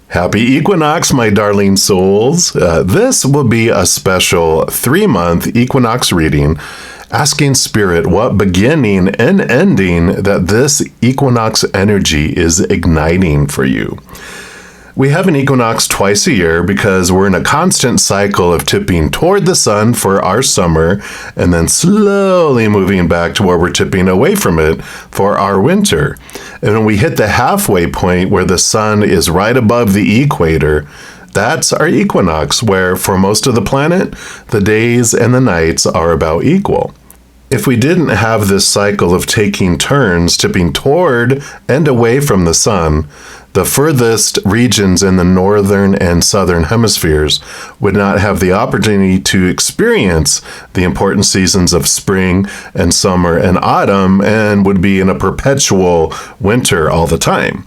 Happy Equinox, my darling souls. This will be a special 3-month Equinox reading, asking Spirit what beginning and ending that this Equinox energy is igniting for you. We have an equinox twice a year because we're in a constant cycle of tipping toward the sun for our summer and then slowly moving back to where we're tipping away from it for our winter. And when we hit the halfway point where the sun is right above the equator, that's our equinox, where for most of the planet, the days and the nights are about equal. If we didn't have this cycle of taking turns tipping toward and away from the sun, the furthest regions in the northern and southern hemispheres would not have the opportunity to experience the important seasons of spring and summer and autumn and would be in a perpetual winter all the time.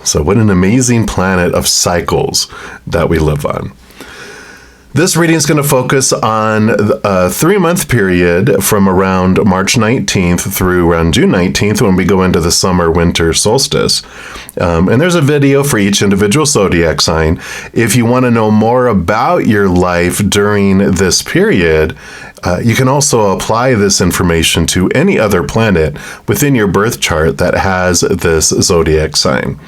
So what an amazing planet of cycles that we live on. This reading is going to focus on a 3-month period from around March 19th through around June 19th when we go into the summer-winter solstice. And there's a video for each individual zodiac sign. If you want to know more about your life during this period, you can also apply this information to any other planet within your birth chart that has this zodiac sign.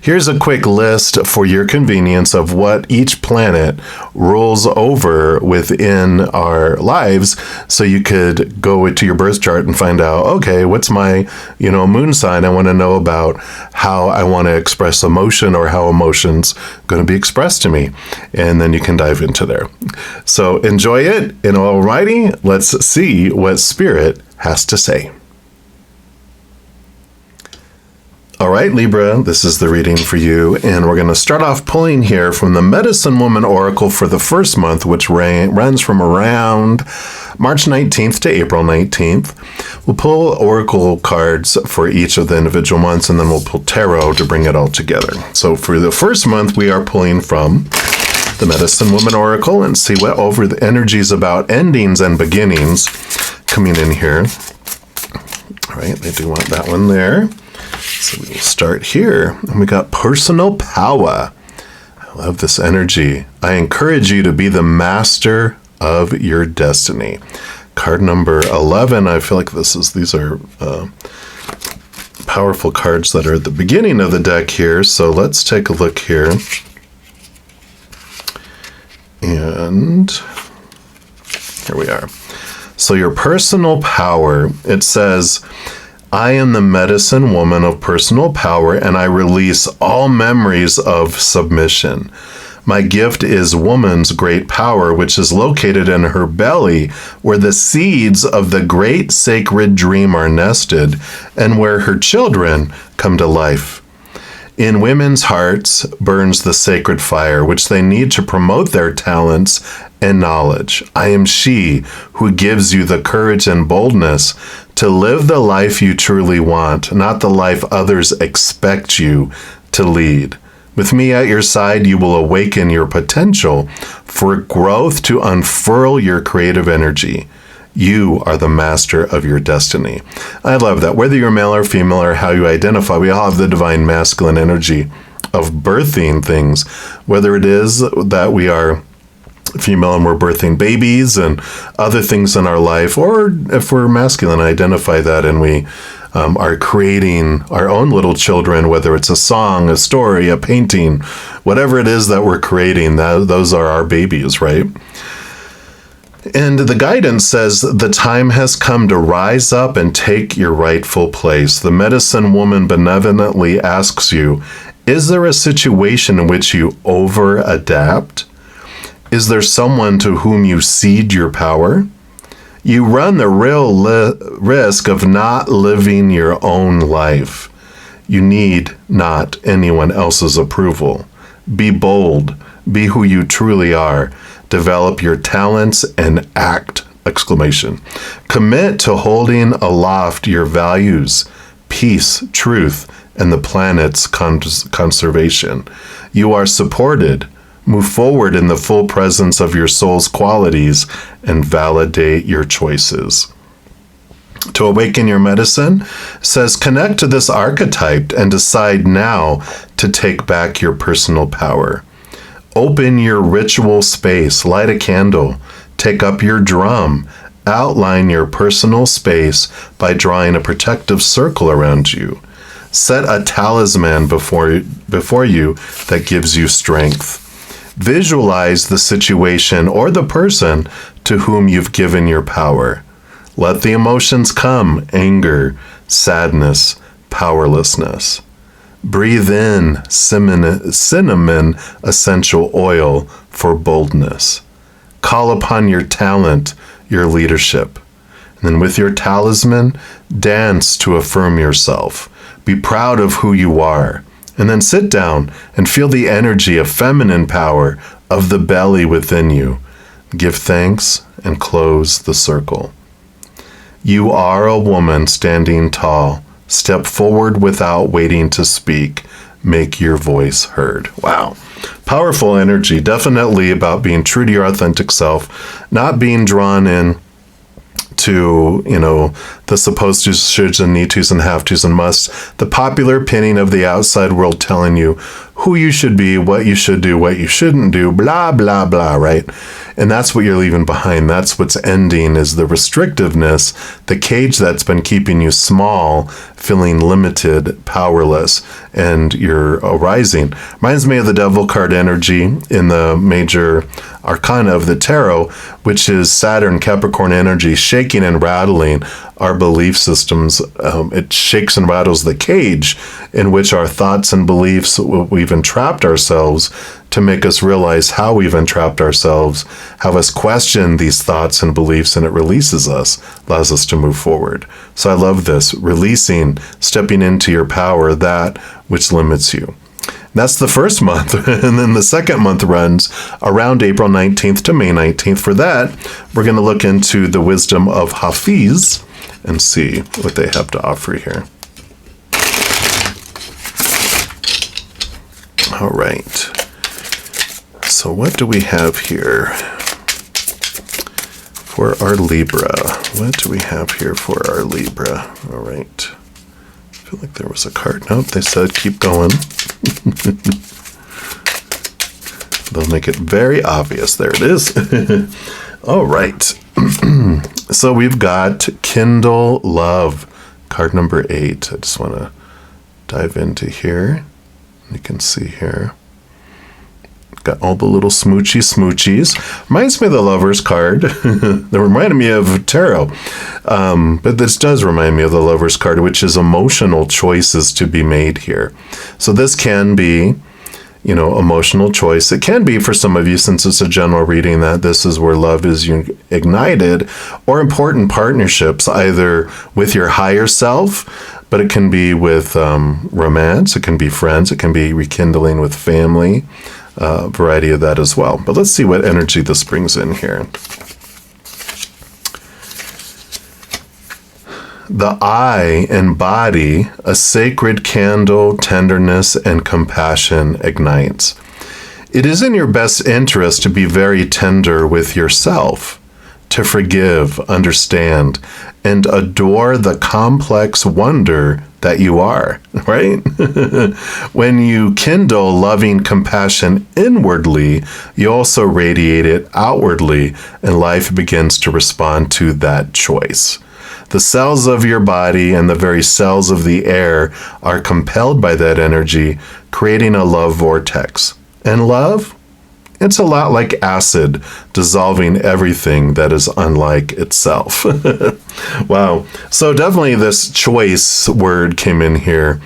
Here's a quick list for your convenience of what each planet rules over within our lives, so you could go to your birth chart and find out, okay, what's my, moon sign? I want to know about how I want to express emotion or how emotion's going to be expressed to me. And then you can dive into there. So enjoy it, and alrighty, let's see what Spirit has to say. All right, Libra, this is the reading for you, and we're going to start off pulling here from the Medicine Woman Oracle for the first month, which runs from around March 19th to April 19th. We'll pull oracle cards for each of the individual months, and then we'll pull tarot to bring it all together. So for the first month, we are pulling from the Medicine Woman Oracle and see what over the energies about endings and beginnings coming in here. All right, they do want that one there. So we will start here. And we got personal power. I love this energy. I encourage you to be the master of your destiny. Card number 11. I feel like these are powerful cards that are at the beginning of the deck here. So let's take a look here. And here we are. So your personal power, it says, I am the medicine woman of personal power, and I release all memories of submission. My gift is woman's great power, which is located in her belly, where the seeds of the great sacred dream are nested, and where her children come to life. In women's hearts burns the sacred fire, which they need to promote their talents and knowledge. I am she who gives you the courage and boldness to live the life you truly want, not the life others expect you to lead. With me at your side, you will awaken your potential for growth to unfurl your creative energy. You are the master of your destiny. I love that. Whether you're male or female or how you identify, we all have the divine masculine energy of birthing things, whether it is that we are female and we're birthing babies and other things in our life, or if we're masculine, identify that and we are creating our own little children, whether it's a song, a story, a painting, whatever it is that we're creating, those are our babies, right? And the guidance says, the time has come to rise up and take your rightful place. The medicine woman benevolently asks you, is there a situation in which you over-adapt? Is there someone to whom you cede your power? You run the real risk of not living your own life. You need not anyone else's approval. Be bold. Be who you truly are. Develop your talents and act! Commit to holding aloft your values, peace, truth, and the planet's conservation. You are supported. Move forward in the full presence of your soul's qualities and validate your choices. To awaken your medicine says connect to this archetype and decide now to take back your personal power. Open your ritual space, light a candle, take up your drum, outline your personal space by drawing a protective circle around you. Set a talisman before you that gives you strength. Visualize the situation or the person to whom you've given your power. Let the emotions come: anger, sadness, powerlessness. Breathe in cinnamon essential oil for boldness. Call upon your talent, your leadership. And then with your talisman, dance to affirm yourself. Be proud of who you are. And then sit down and feel the energy of feminine power of the belly within you. Give thanks and close the circle. You are a woman standing tall. Step forward without waiting to speak. Make your voice heard. Wow. Powerful energy. Definitely about being true to your authentic self, not being drawn in to, the supposed to's, shoulds, and need to's, and have to's, and musts. The popular opinion of the outside world telling you who you should be, what you should do, what you shouldn't do, blah, blah, blah, right? And that's what you're leaving behind. That's what's ending, is the restrictiveness, the cage that's been keeping you small, feeling limited, powerless, and you're arising. Reminds me of the devil card energy in the major arcana of the tarot, which is Saturn, Capricorn energy, shaking and rattling our belief systems. It shakes and rattles the cage in which our thoughts and beliefs, we've entrapped ourselves, to make us realize how we've entrapped ourselves, have us question these thoughts and beliefs, and it releases us, allows us to move forward. So I love this, releasing, stepping into your power, that which limits you. That's the first month. And then the second month runs around April 19th to May 19th. For that, we're going to look into the wisdom of Hafiz and see what they have to offer here. All right. So what do we have here for our Libra? What do we have here for our Libra? All right. I feel like there was a card. Nope, they said keep going. They'll make it very obvious. There it is. All right. So we've got Kindle Love, card number 8. I just want to dive into here. You can see here. Got all the little smoochies. Reminds me of the Lover's card. They reminded me of tarot. But this does remind me of the Lover's card, which is emotional choices to be made here. So this can be, emotional choice. It can be for some of you, since it's a general reading, that this is where love is ignited, or important partnerships, either with your higher self, but it can be with romance, it can be friends, it can be rekindling with family. Variety of that as well. But let's see what energy this brings in here. The eye and body, a sacred candle, tenderness and compassion ignites. It is in your best interest to be very tender with yourself, to forgive, understand, and adore the complex wonder that you are, right? When you kindle loving compassion inwardly, you also radiate it outwardly, and life begins to respond to that choice. The cells of your body and the very cells of the air are compelled by that energy, creating a love vortex. And love? It's a lot like acid, dissolving everything that is unlike itself. Wow. So definitely this choice word came in here.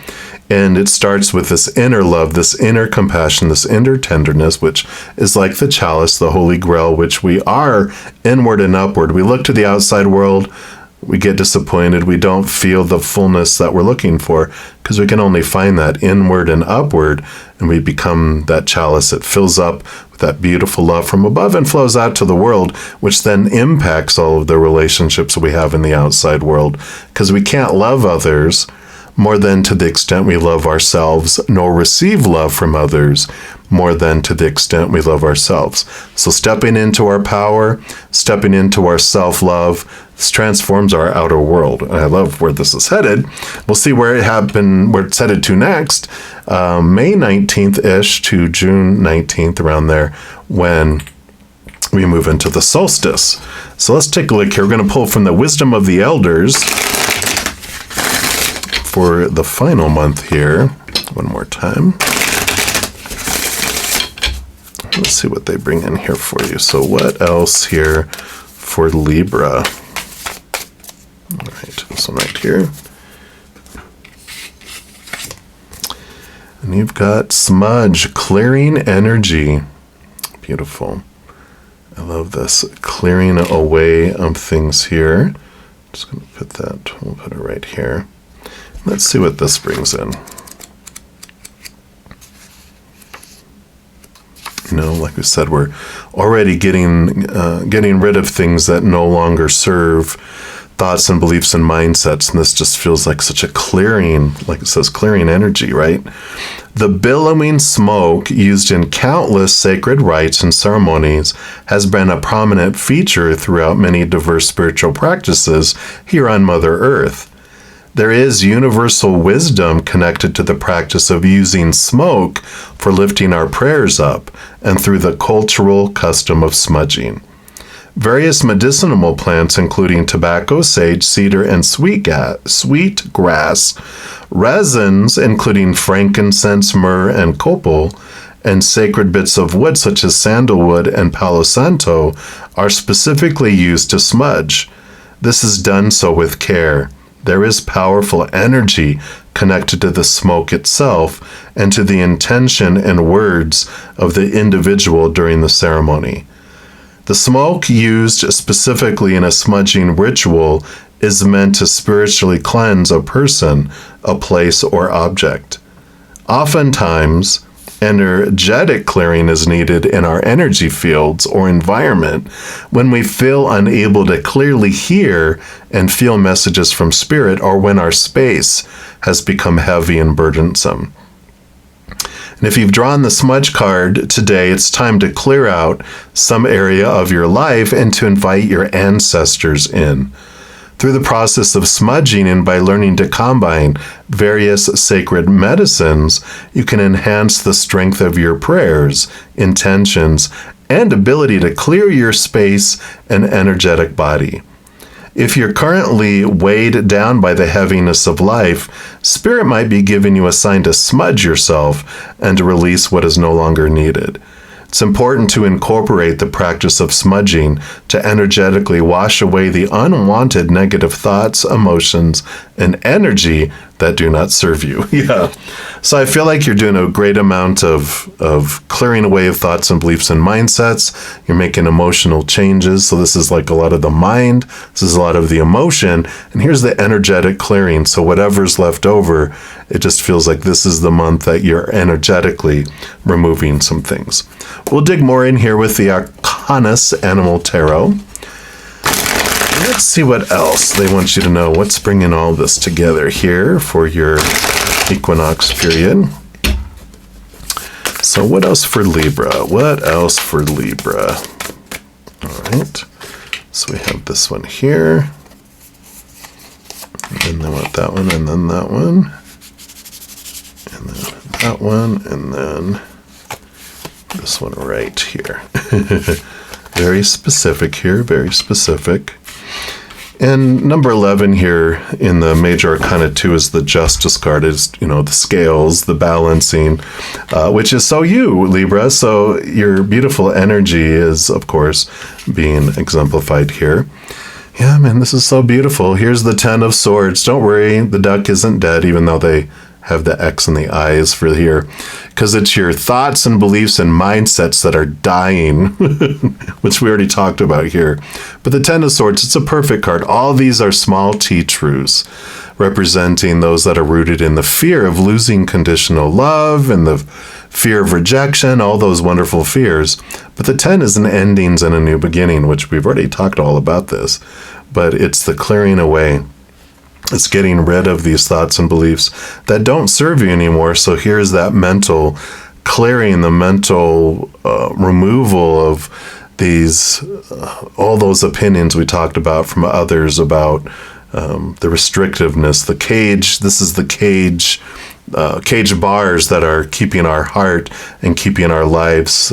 And it starts with this inner love, this inner compassion, this inner tenderness, which is like the chalice, the Holy Grail, which we are inward and upward. We look to the outside world, we get disappointed, we don't feel the fullness that we're looking for, because we can only find that inward and upward, and we become that chalice. It fills up with that beautiful love from above and flows out to the world, which then impacts all of the relationships we have in the outside world, because we can't love others more than to the extent we love ourselves, nor receive love from others more than to the extent we love ourselves. So stepping into our power, stepping into our self-love, this transforms our outer world. And I love where this is headed. We'll see where it's headed to next, May 19th-ish to June 19th, around there, when we move into the solstice. So let's take a look here. We're going to pull from the Wisdom of the Elders for the final month here. One more time. Let's see what they bring in here for you. So what else here for Libra? All right, this one right here. And you've got smudge, clearing energy. Beautiful. I love this, clearing away of things here. Just going to put that, we'll put it right here. Let's see what this brings in. You know, like we said, we're already getting rid of things that no longer serve thoughts and beliefs and mindsets, and this just feels like such a clearing, like it says, clearing energy, right? The billowing smoke used in countless sacred rites and ceremonies has been a prominent feature throughout many diverse spiritual practices here on Mother Earth. There is universal wisdom connected to the practice of using smoke for lifting our prayers up, and through the cultural custom of smudging. Various medicinal plants, including tobacco, sage, cedar, and sweet grass, resins, including frankincense, myrrh, and copal, and sacred bits of wood such as sandalwood and palo santo, are specifically used to smudge. This is done so with care. There is powerful energy connected to the smoke itself and to the intention and words of the individual during the ceremony. The smoke used specifically in a smudging ritual is meant to spiritually cleanse a person, a place, or object. Oftentimes, energetic clearing is needed in our energy fields or environment when we feel unable to clearly hear and feel messages from spirit, or when our space has become heavy and burdensome. And if you've drawn the smudge card today, it's time to clear out some area of your life and to invite your ancestors in. Through the process of smudging and by learning to combine various sacred medicines, you can enhance the strength of your prayers, intentions, and ability to clear your space and energetic body. If you're currently weighed down by the heaviness of life, Spirit might be giving you a sign to smudge yourself and to release what is no longer needed. It's important to incorporate the practice of smudging to energetically wash away the unwanted negative thoughts, emotions, and energy that do not serve you. Yeah. So I feel like you're doing a great amount of clearing away of thoughts and beliefs and mindsets. You're making emotional changes. So this is like a lot of the mind. This is a lot of the emotion. And here's the energetic clearing. So whatever's left over, it just feels like this is the month that you're energetically removing some things. We'll dig more in here with the Arcanus Animal Tarot. Let's see what else they want you to know. What's bringing all this together here for your equinox period? So what else for Libra? What else for Libra? All right. So we have this one here. And then what, that one, and then that one. And then that one, and then this one right here. Very specific here, very specific. And number 11 here in the Major Arcana 2 is the Justice card, is, you know, the scales, the balancing, which is so you, Libra. So your beautiful energy is, of course, being exemplified here. Yeah, man, this is so beautiful. Here's the 10 of Swords. Don't worry, the duck isn't dead, even though they have the X in the eyes for here, because it's your thoughts and beliefs and mindsets that are dying, which we already talked about here. But the 10 of Swords, it's a perfect card. All these are small T truths, representing those that are rooted in the fear of losing conditional love and the fear of rejection, all those wonderful fears. But the 10 is an endings and a new beginning, which we've already talked all about this, but it's the clearing away. It's getting rid of these thoughts and beliefs that don't serve you anymore. So here's that mental clearing, the mental removal of these, all those opinions we talked about from others about the restrictiveness, the cage. This is the cage bars that are keeping our heart and keeping our lives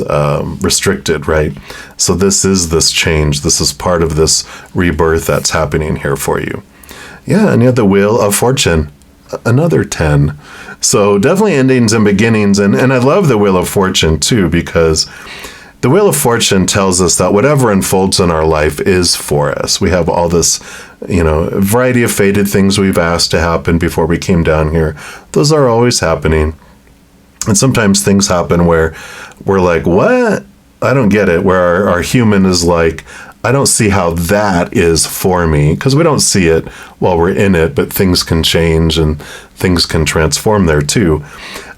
restricted, right? So this is this change. This is part of this rebirth that's happening here for you. Yeah, and you have the Wheel of Fortune, another 10. So definitely endings and beginnings. And I love the Wheel of Fortune too, because the Wheel of Fortune tells us that whatever unfolds in our life is for us. We have all this, variety of fated things we've asked to happen before we came down here. Those are always happening. And sometimes things happen where we're like, what? I don't get it. Where our human is like, I don't see how that is for me, because we don't see it while we're in it, but things can change and things can transform there too.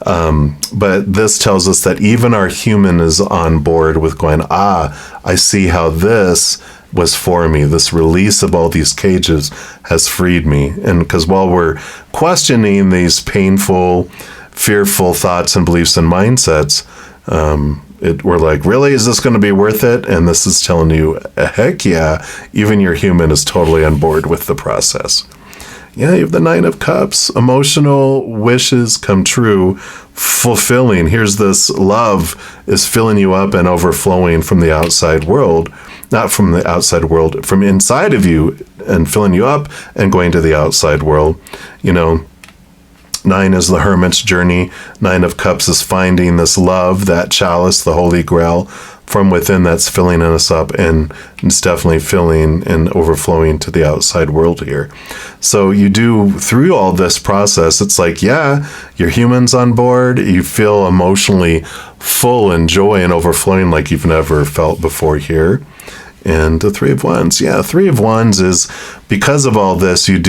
But this tells us that even our human is on board with going, I see how this was for me. This release of all these cages has freed me. And because while we're questioning these painful, fearful thoughts and beliefs and mindsets, we're like, really, is this going to be worth it? And this is telling you, heck yeah, even your human is totally on board with the process. Yeah, you have the Nine of Cups, emotional wishes come true, fulfilling. Here's this love is filling you up and overflowing from the outside world, not from the outside world, from inside of you and filling you up and going to the outside world. 9 is the Hermit's journey. 9 of Cups is finding this love, that chalice, the Holy Grail from within that's filling us up, and it's definitely filling and overflowing to the outside world here. So you do, through all this process, it's like, yeah, your human's on board. You feel emotionally full and joy and overflowing like you've never felt before here. And the Three of Wands. Yeah, Three of Wands is, because of all this, you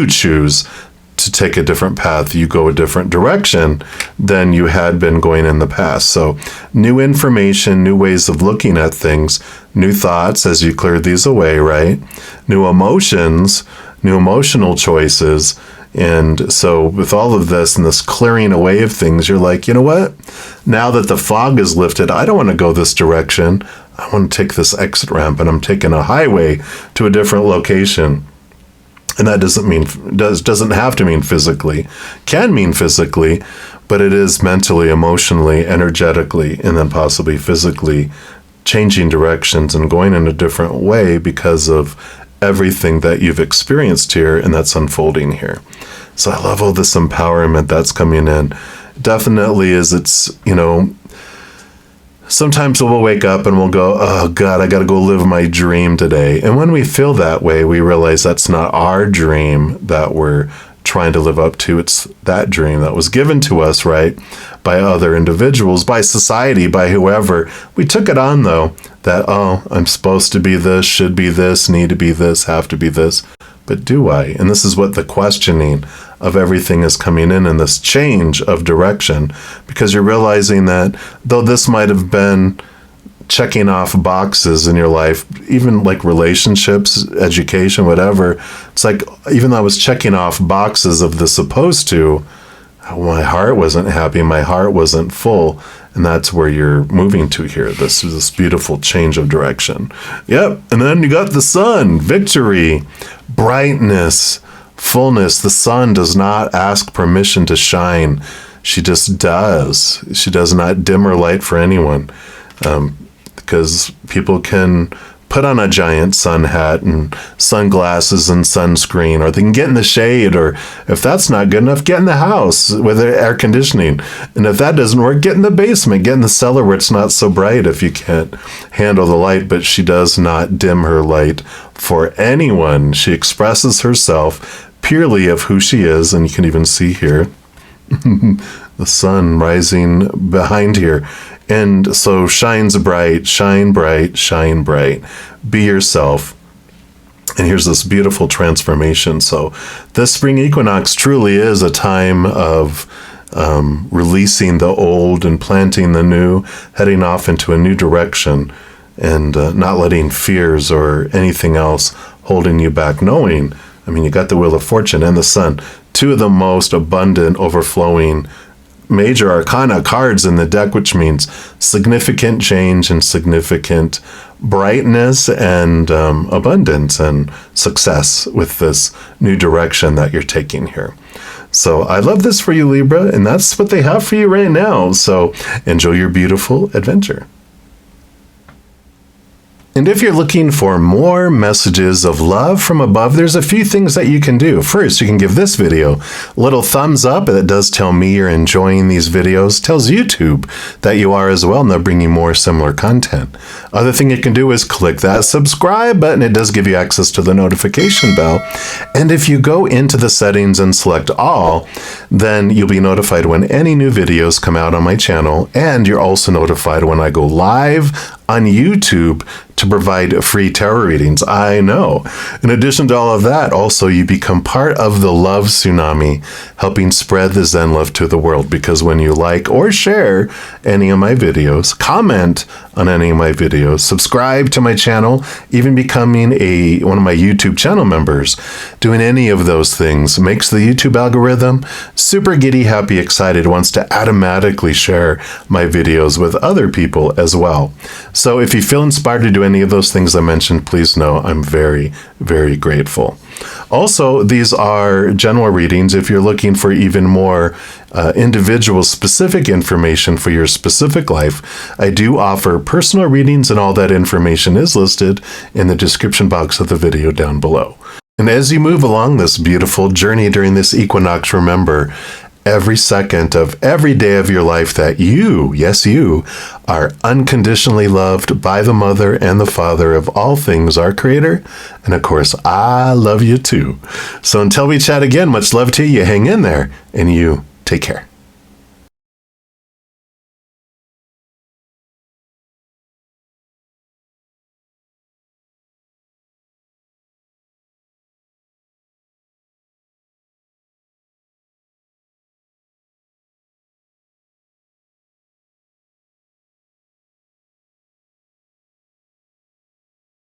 choose to take a different path. You go a different direction than you had been going in the past. So new information, new ways of looking at things, new thoughts as you clear these away, right? New emotions, new emotional choices. And so with all of this and this clearing away of things, you're like, you know what? Now that the fog is lifted, I don't want to go this direction. I want to take this exit ramp, and I'm taking a highway to a different location. And that doesn't have to mean physically, can mean physically, but it is mentally, emotionally, energetically, and then possibly physically changing directions and going in a different way because of everything that you've experienced here and that's unfolding here. So I love all this empowerment that's coming in. Definitely sometimes we'll wake up and we'll go, oh God, I got to go live my dream today. And when we feel that way, we realize that's not our dream that we're trying to live up to. It's that dream that was given to us, right? By other individuals, by society, by whoever. We took it on though, that, I'm supposed to be this, should be this, need to be this, have to be this. But do I? And this is what the questioning of everything is coming in this change of direction, because you're realizing that though this might have been checking off boxes in your life, even like relationships, education, whatever, it's like, even though I was checking off boxes of the supposed to, my heart wasn't happy, my heart wasn't full. And that's where you're moving to here. This is this beautiful change of direction. Yep. And then you got the sun, victory, brightness, fullness. The sun does not ask permission to shine. She just does. She does not dim her light for anyone. Because people can put on a giant sun hat and sunglasses and sunscreen, or they can get in the shade, or if that's not good enough, get in the house with air conditioning. And if that doesn't work, get in the basement, get in the cellar where it's not so bright if you can't handle the light. But she does not dim her light for anyone. She expresses herself purely of who she is, and you can even see here the sun rising behind here. And so shines bright, shine bright, shine bright. Be yourself. And here's this beautiful transformation. So this spring equinox truly is a time of releasing the old and planting the new, heading off into a new direction, and not letting fears or anything else holding you back. Knowing, you got the Wheel of Fortune and the sun, two of the most abundant, overflowing major arcana cards in the deck, which means significant change and significant brightness and abundance and success with this new direction that you're taking here. So I love this for you, Libra, and that's what they have for you right now. So enjoy your beautiful adventure. And if you're looking for more messages of love from above, there's a few things that you can do. First, you can give this video a little thumbs up. That does tell me you're enjoying these videos. Tells YouTube that you are as well, and they'll bring you more similar content. Other thing you can do is click that subscribe button. It does give you access to the notification bell. And if you go into the settings and select all, then you'll be notified when any new videos come out on my channel. And you're also notified when I go live on YouTube to provide free tarot readings. I know. In addition to all of that, also you become part of the love tsunami, helping spread the Zen love to the world. Because when you like or share any of my videos, comment on any of my videos, subscribe to my channel, even becoming one of my YouTube channel members, doing any of those things makes the YouTube algorithm super giddy, happy, excited, wants to automatically share my videos with other people as well. So if you feel inspired to do any of those things I mentioned, please know I'm very, very grateful. Also, these are general readings. If you're looking for even more individual specific information for your specific life, I do offer personal readings, and all that information is listed in the description box of the video down below. And as you move along this beautiful journey during this equinox, remember, every second of every day of your life that you, yes, you, are unconditionally loved by the Mother and the Father of all things, our Creator. And of course, I love you too. So until we chat again, much love to you. Hang in there, and you take care.